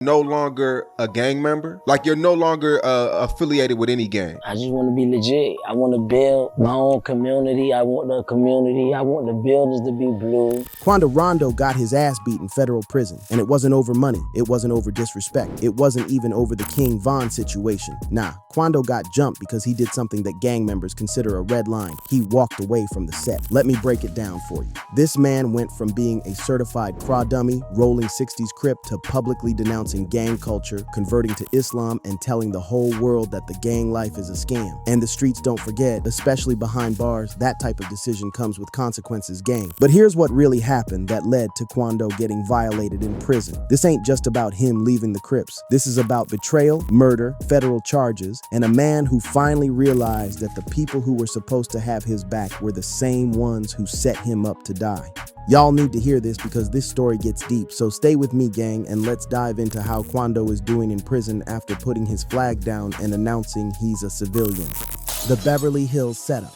No longer a gang member? Like you're no longer affiliated with any gang? I just want to be legit. I want to build my own community. I want the buildings to be blue. Quando Rondo got his ass beat in federal prison, and it wasn't over money. It wasn't over disrespect. It wasn't even over the King Von situation. Nah, Quando got jumped because he did something that gang members consider a red line. He walked away from the set. Let me break it down for you. This man went from being a certified craw dummy, rolling 60s Crip, to publicly denouncing gang culture, converting to Islam, and telling the whole world that the gang life is a scam. And the streets don't forget, especially behind bars, that type of decision comes with consequences, gang. But here's what really happened that led to Quando getting violated in prison. This ain't just about him leaving the Crips. This is about betrayal, murder, federal charges, and a man who finally realized that the people who were supposed to have his back were the same ones who set him up to die. Y'all need to hear this because this story gets deep, so stay with me, gang, and let's dive into how Quando is doing in prison after putting his flag down and announcing he's a civilian. The Beverly Hills setup.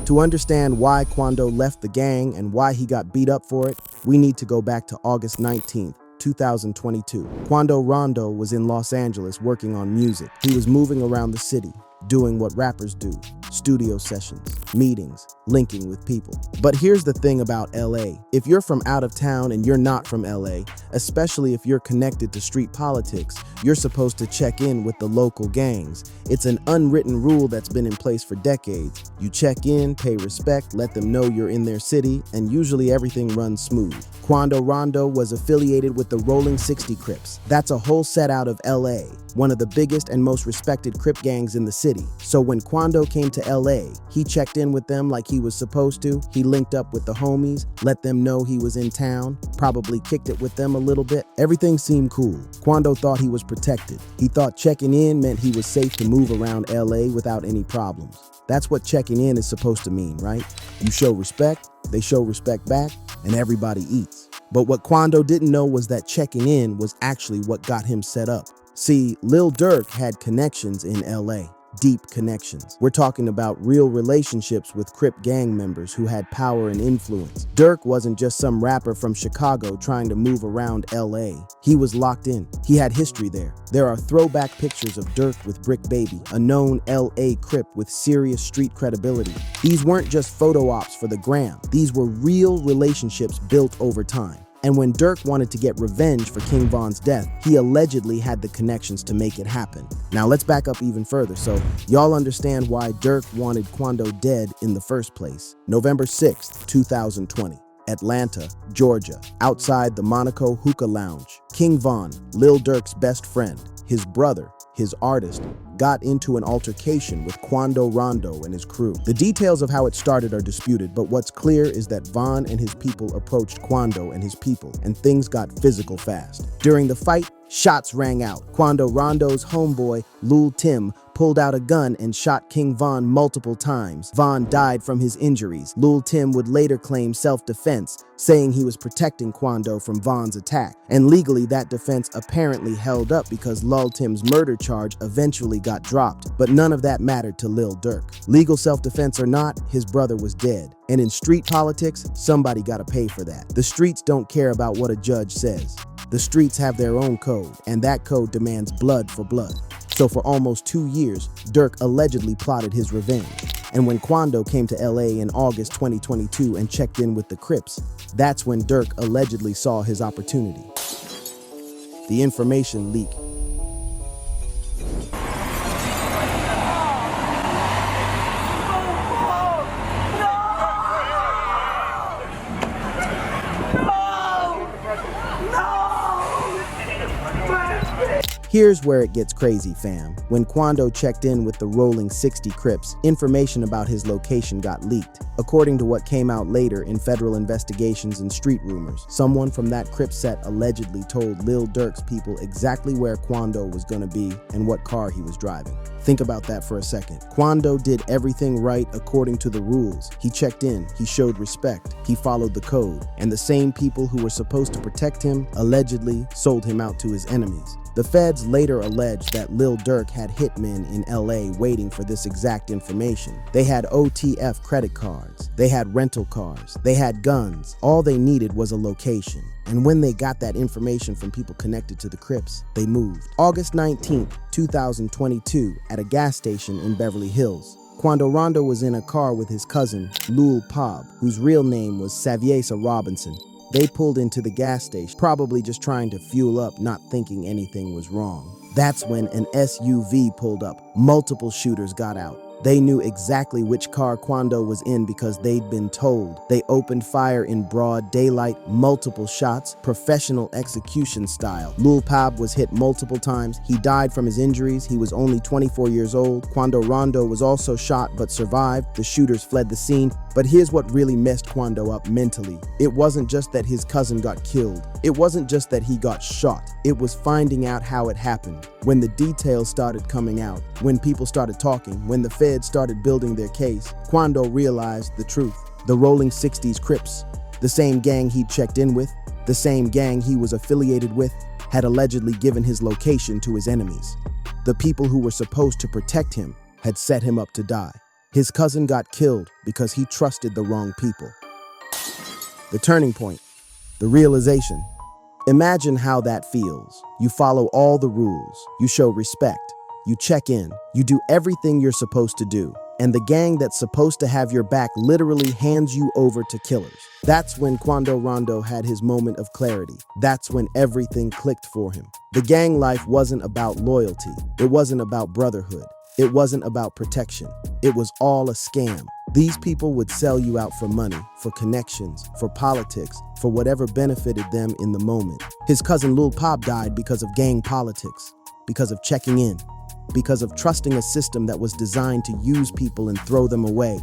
To understand why Quando left the gang and why he got beat up for it, we need to go back to August 19th, 2022. Quando Rondo was in Los Angeles working on music. He was moving around the city, doing what rappers do: studio sessions, meetings, linking with people. But here's the thing about LA. If you're from out of town and you're not from LA, especially if you're connected to street politics, you're supposed to check in with the local gangs. It's an unwritten rule that's been in place for decades. You check in, pay respect, let them know you're in their city, and usually everything runs smooth. Quando Rondo was affiliated with the Rolling 60 Crips. That's a whole set out of LA, one of the biggest and most respected Crip gangs in the city. So when Quando came to LA, he checked in with them like he was supposed to. He linked up with the homies, let them know he was in town, probably kicked it with them a little bit. Everything seemed cool. Quando thought he was protected. He thought checking in meant he was safe to move around LA without any problems. That's what checking in is supposed to mean, right? You show respect, they show respect back, and everybody eats. But what Quando didn't know was that checking in was actually what got him set up. See, Lil Durk had connections in LA. Deep connections. We're talking about real relationships with Crip gang members who had power and influence. Durk wasn't just some rapper from Chicago trying to move around LA. He was locked in. He had history there. There are throwback pictures of Durk with Brick Baby, a known LA Crip with serious street credibility. These weren't just photo ops for the gram. These were real relationships built over time. And when Durk wanted to get revenge for King Von's death, he allegedly had the connections to make it happen. Now let's back up even further so y'all understand why Durk wanted Quando dead in the first place. November 6th, 2020. Atlanta, Georgia, outside the Monaco Hookah Lounge. King Von, Lil Durk's best friend, his brother, his artist, got into an altercation with Quando Rondo and his crew. The details of how it started are disputed, but what's clear is that Von and his people approached Quando and his people, and things got physical fast. During the fight, shots rang out. Quando Rondo's homeboy, Lul Tim, pulled out a gun and shot King Von multiple times. Von died from his injuries. Lul Tim would later claim self-defense, saying he was protecting Quando from Von's attack. And legally, that defense apparently held up because Lul Tim's murder charge eventually got dropped. But none of that mattered to Lil Durk. Legal self-defense or not, his brother was dead. And in street politics, somebody gotta pay for that. The streets don't care about what a judge says. The streets have their own code, and that code demands blood for blood. So for almost 2 years, Durk allegedly plotted his revenge. And when Quando came to LA in August 2022 and checked in with the Crips, that's when Durk allegedly saw his opportunity. The information leak. Here's where it gets crazy, fam. When Quando checked in with the Rolling 60 Crips, information about his location got leaked. According to what came out later in federal investigations and street rumors, someone from that Crip set allegedly told Lil Durk's people exactly where Quando was gonna be and what car he was driving. Think about that for a second. Quando did everything right according to the rules. He checked in, he showed respect, he followed the code, and the same people who were supposed to protect him allegedly sold him out to his enemies. The feds later alleged that Lil Durk had hitmen in LA waiting for this exact information. They had OTF credit cards, they had rental cars, they had guns. All they needed was a location. And when they got that information from people connected to the Crips, they moved. August 19th, 2022, at a gas station in Beverly Hills, Quando Rondo was in a car with his cousin, Lul Pob, whose real name was Saviesa Robinson. They pulled into the gas station, probably just trying to fuel up, not thinking anything was wrong. That's when an SUV pulled up. Multiple shooters got out. They knew exactly which car Quando was in because they'd been told. They opened fire in broad daylight, multiple shots, professional execution style. Lul Pab was hit multiple times. He died from his injuries. He was only 24 years old. Quando Rondo was also shot but survived. The shooters fled the scene. But here's what really messed Quando up mentally. It wasn't just that his cousin got killed. It wasn't just that he got shot. It was finding out how it happened. When the details started coming out, when people started talking, when the feds started building their case, Quando realized the truth. The rolling 60's Crips, the same gang he'd checked in with, the same gang he was affiliated with, had allegedly given his location to his enemies. The people who were supposed to protect him had set him up to die. His cousin got killed because he trusted the wrong people. The turning point, the realization. Imagine how that feels. You follow all the rules, you show respect, you check in, you do everything you're supposed to do, and the gang that's supposed to have your back literally hands you over to killers. That's when Quando Rondo had his moment of clarity. That's when everything clicked for him. The gang life wasn't about loyalty. It wasn't about brotherhood. It wasn't about protection. It was all a scam. These people would sell you out for money, for connections, for politics, for whatever benefited them in the moment. His cousin Lul Pop died because of gang politics, because of checking in, because of trusting a system that was designed to use people and throw them away.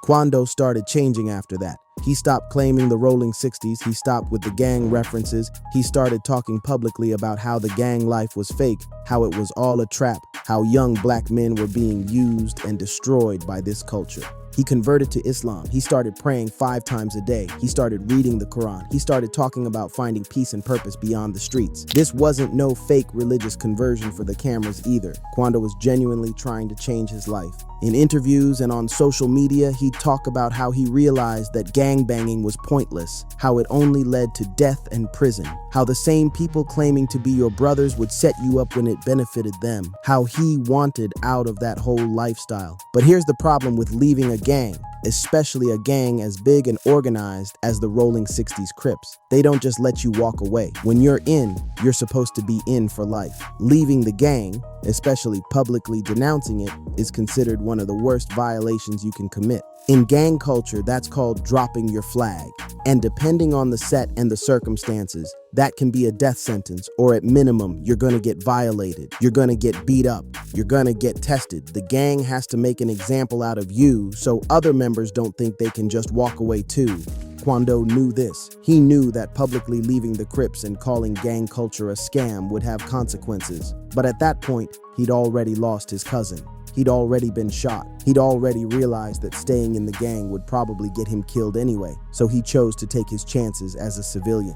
Quando started changing after that. He stopped claiming the rolling 60's, he stopped with the gang references, he started talking publicly about how the gang life was fake, how it was all a trap, how young black men were being used and destroyed by this culture. He converted to Islam. He started praying 5 times a day. He started reading the Quran. He started talking about finding peace and purpose beyond the streets. This wasn't no fake religious conversion for the cameras either. Quando was genuinely trying to change his life. In interviews and on social media, he'd talk about how he realized that gangbanging was pointless, how it only led to death and prison, how the same people claiming to be your brothers would set you up when it benefited them, how he wanted out of that whole lifestyle. But here's the problem with leaving a gang, especially a gang as big and organized as the rolling 60's Crips. They don't just let you walk away. When you're in, you're supposed to be in for life. Leaving the gang, especially publicly denouncing it, is considered one of the worst violations you can commit. In gang culture, that's called dropping your flag. And depending on the set and the circumstances, that can be a death sentence, or at minimum, you're gonna get violated. You're gonna get beat up. You're gonna get tested. The gang has to make an example out of you so other members don't think they can just walk away too. Quando knew this. He knew that publicly leaving the Crips and calling gang culture a scam would have consequences. But at that point, he'd already lost his cousin. He'd already been shot. He'd already realized that staying in the gang would probably get him killed anyway, so he chose to take his chances as a civilian.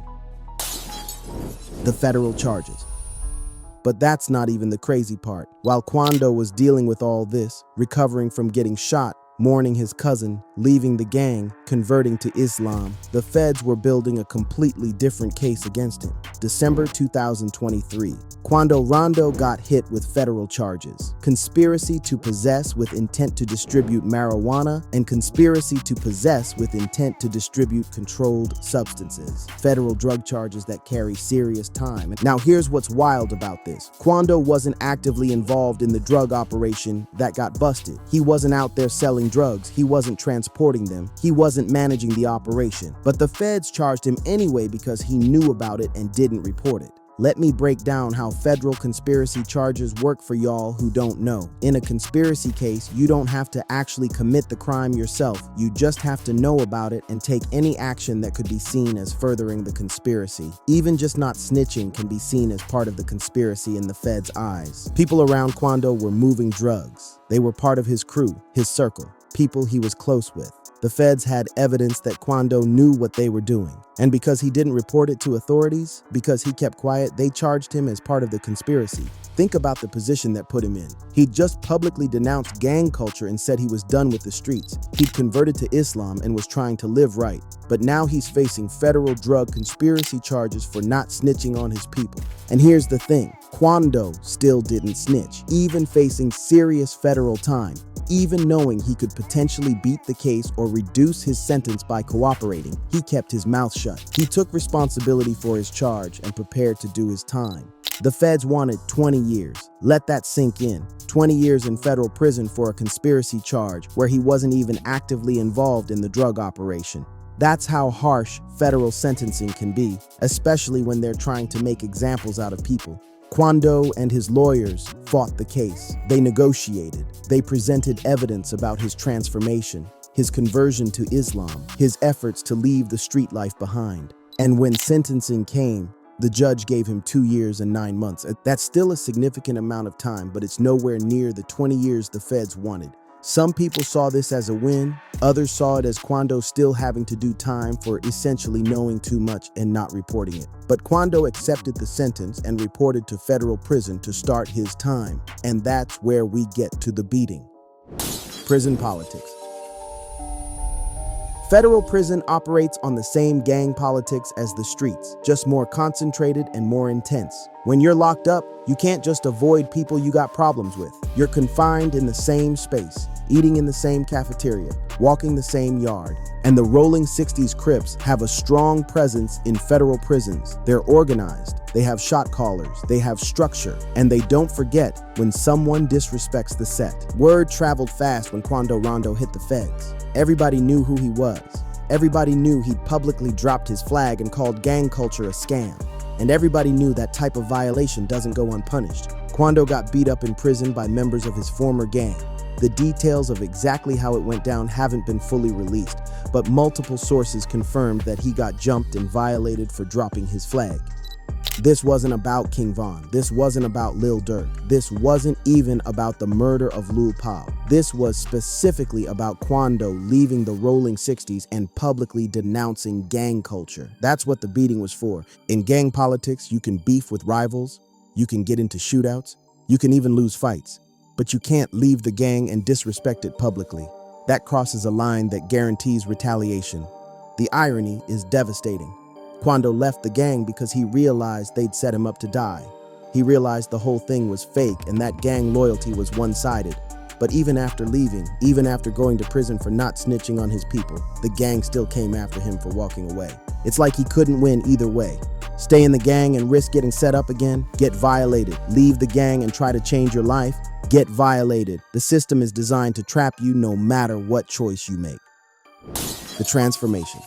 The federal charges. But that's not even the crazy part. While Quando was dealing with all this, recovering from getting shot, mourning his cousin, leaving the gang, converting to Islam, the feds were building a completely different case against him. December 2023, Quando Rondo got hit with federal charges: conspiracy to possess with intent to distribute marijuana and conspiracy to possess with intent to distribute controlled substances. Federal drug charges that carry serious time. Now here's what's wild about this. Quando wasn't actively involved in the drug operation that got busted. He wasn't out there selling drugs. He wasn't transporting them. He wasn't managing the operation. But the feds charged him anyway because he knew about it and didn't report it. Let me break down how federal conspiracy charges work for y'all who don't know. In a conspiracy case, you don't have to actually commit the crime yourself. You just have to know about it and take any action that could be seen as furthering the conspiracy. Even just not snitching can be seen as part of the conspiracy in the feds' eyes. People around Quando were moving drugs. They were part of his crew, his circle, people he was close with. The feds had evidence that Quando knew what they were doing. And because he didn't report it to authorities, because he kept quiet, they charged him as part of the conspiracy. Think about the position that put him in. He'd just publicly denounced gang culture and said he was done with the streets. He'd converted to Islam and was trying to live right. But now he's facing federal drug conspiracy charges for not snitching on his people. And here's the thing, Quando still didn't snitch, even facing serious federal time. Even knowing he could potentially beat the case or reduce his sentence by cooperating, he kept his mouth shut. He took responsibility for his charge and prepared to do his time. The feds wanted 20 years. Let that sink in. 20 years in federal prison for a conspiracy charge where he wasn't even actively involved in the drug operation. That's how harsh federal sentencing can be, especially when they're trying to make examples out of people. Quando and his lawyers fought the case. They negotiated. They presented evidence about his transformation, his conversion to Islam, his efforts to leave the street life behind. And when sentencing came, the judge gave him 2 years and 9 months. That's still a significant amount of time, but it's nowhere near the 20 years the feds wanted. Some people saw this as a win. Others saw it as Quando still having to do time for essentially knowing too much and not reporting it. But Quando accepted the sentence and reported to federal prison to start his time. And that's where we get to the beating. Prison politics. Federal prison operates on the same gang politics as the streets, just more concentrated and more intense. When you're locked up, you can't just avoid people you got problems with. You're confined in the same space, eating in the same cafeteria, walking the same yard. And the rolling 60s Crips have a strong presence in federal prisons. They're organized, they have shot callers, they have structure, and they don't forget when someone disrespects the set. Word traveled fast when Quando Rondo hit the feds. Everybody knew who he was. Everybody knew he'd publicly dropped his flag and called gang culture a scam. And everybody knew that type of violation doesn't go unpunished. Quando got beat up in prison by members of his former gang. The details of exactly how it went down haven't been fully released, but multiple sources confirmed that he got jumped and violated for dropping his flag. This wasn't about King Von. This wasn't about Lil Durk. This wasn't even about the murder of Lil Pop. This was specifically about Quando leaving the rolling 60s and publicly denouncing gang culture. That's what the beating was for. In gang politics, you can beef with rivals, you can get into shootouts, you can even lose fights, but you can't leave the gang and disrespect it publicly. That crosses a line that guarantees retaliation. The irony is devastating. Quando left the gang because he realized they'd set him up to die. He realized the whole thing was fake and that gang loyalty was one-sided. But even after leaving, even after going to prison for not snitching on his people, the gang still came after him for walking away. It's like he couldn't win either way. Stay in the gang and risk getting set up again, get violated. Leave the gang and try to change your life, get violated. The system is designed to trap you no matter what choice you make. The transformation.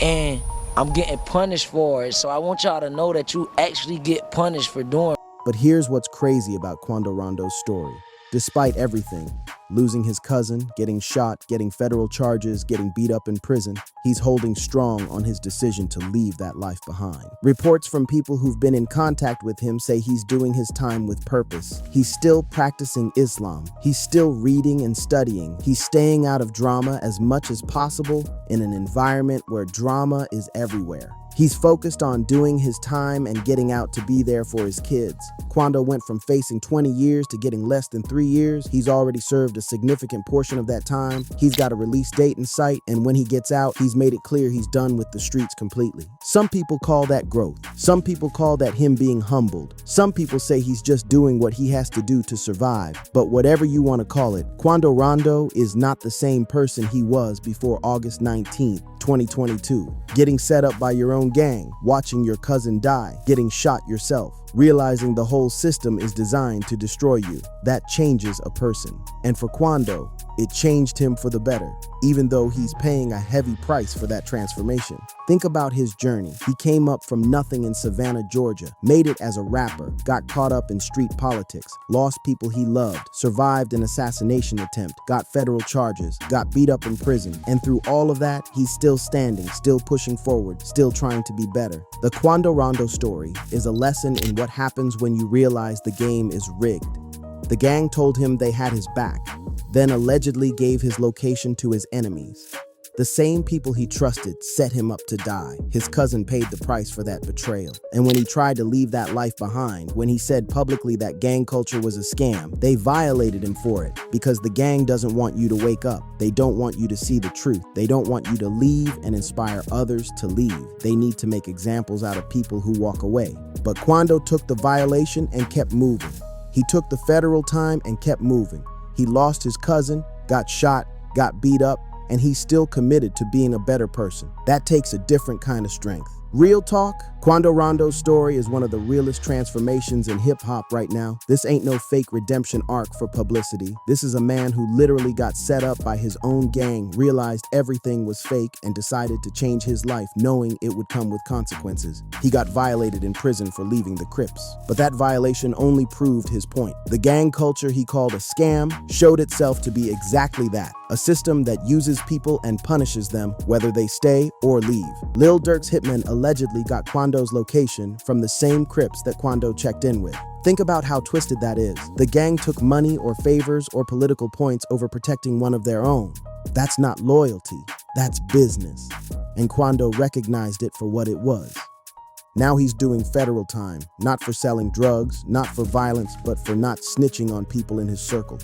And I'm getting punished for it, so I want y'all to know that you actually get punished for doing it. But here's what's crazy about Quando Rondo's story. Despite everything, losing his cousin, getting shot, getting federal charges, getting beat up in prison, he's holding strong on his decision to leave that life behind. Reports from people who've been in contact with him say he's doing his time with purpose. He's still practicing Islam. He's still reading and studying. He's staying out of drama as much as possible in an environment where drama is everywhere. He's focused on doing his time and getting out to be there for his kids. Quando went from facing 20 years to getting less than 3 years. He's already served a significant portion of that time. He's got a release date in sight, and when he gets out, he's made it clear he's done with the streets completely. Some people call that growth. Some people call that him being humbled. Some people say he's just doing what he has to do to survive. But whatever you want to call it, Quando Rondo is not the same person he was before August 19th, 2022. Getting set up by your own gang, watching your cousin die, getting shot yourself, realizing the whole system is designed to destroy you. That changes a person. And for Quando, it changed him for the better, even though he's paying a heavy price for that transformation. Think about his journey. He came up from nothing in Savannah, Georgia, made it as a rapper, got caught up in street politics, lost people he loved, survived an assassination attempt, got federal charges, got beat up in prison, and through all of that, he's still standing, still pushing forward, still trying to be better. The Quando Rondo story is a lesson in what happens when you realize the game is rigged. The gang told him they had his back. then allegedly gave his location to his enemies. The same people he trusted set him up to die. His cousin paid the price for that betrayal. And when he tried to leave that life behind, when he said publicly that gang culture was a scam, they violated him for it because the gang doesn't want you to wake up. They don't want you to see the truth. They don't want you to leave and inspire others to leave. They need to make examples out of people who walk away. But Quando took the violation and kept moving. He took the federal time and kept moving. He lost his cousin, got shot, got beat up, and he's still committed to being a better person. That takes a different kind of strength. Real talk, Quando Rondo's story is one of the realest transformations in hip-hop right now. This ain't no fake redemption arc for publicity. This is a man who literally got set up by his own gang, realized everything was fake, and decided to change his life knowing it would come with consequences. He got violated in prison for leaving the Crips. But that violation only proved his point. The gang culture he called a scam showed itself to be exactly that. A system that uses people and punishes them whether they stay or leave. Lil Durk's hitman allegedly got Quando's location from the same Crips that Quando checked in with. Think about how twisted that is. The gang took money or favors or political points over protecting one of their own. That's not loyalty, that's business. And Quando recognized it for what it was. Now he's doing federal time, not for selling drugs, not for violence, but for not snitching on people in his circle.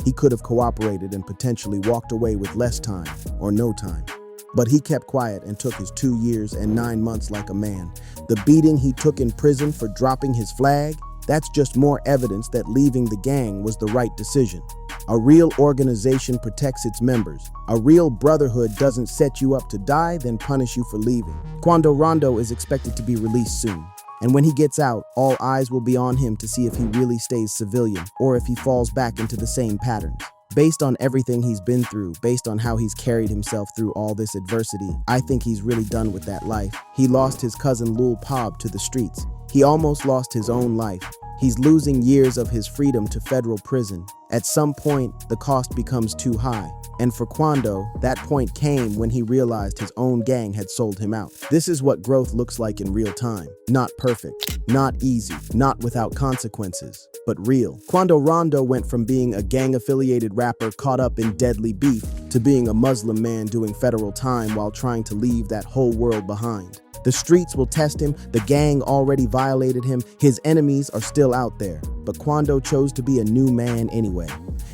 He could have cooperated and potentially walked away with less time or no time. But he kept quiet and took his 2 years and 9 months like a man. The beating he took in prison for dropping his flag, that's just more evidence that leaving the gang was the right decision. A real organization protects its members. A real brotherhood doesn't set you up to die, then punish you for leaving. Quando Rondo is expected to be released soon. And when he gets out, all eyes will be on him to see if he really stays civilian or if he falls back into the same patterns. Based on everything he's been through, based on how he's carried himself through all this adversity, I think he's really done with that life. He lost his cousin Lul Pob to the streets. He almost lost his own life. He's losing years of his freedom to federal prison. At some point, the cost becomes too high. And for Quando, that point came when he realized his own gang had sold him out. This is what growth looks like in real time. Not perfect, not easy, not without consequences, but real. Quando Rondo went from being a gang-affiliated rapper caught up in deadly beef to being a Muslim man doing federal time while trying to leave that whole world behind. The streets will test him, the gang already violated him, his enemies are still out there. But Quando chose to be a new man anyway.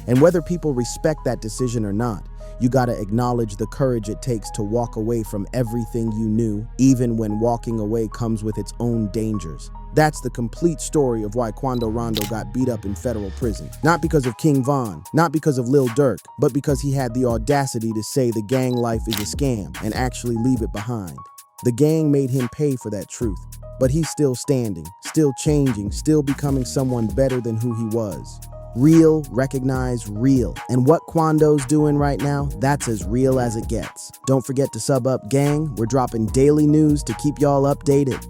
And whether people respect that decision or not, you gotta acknowledge the courage it takes to walk away from everything you knew, even when walking away comes with its own dangers. That's the complete story of why Quando Rondo got beat up in federal prison. Not because of King Von, not because of Lil Durk, but because he had the audacity to say the gang life is a scam and actually leave it behind. The gang made him pay for that truth, but he's still standing, still changing, still becoming someone better than who he was. Real, recognize real. And what Quando's doing right now, that's as real as it gets. Don't forget to sub up, gang. We're dropping daily news to keep y'all updated.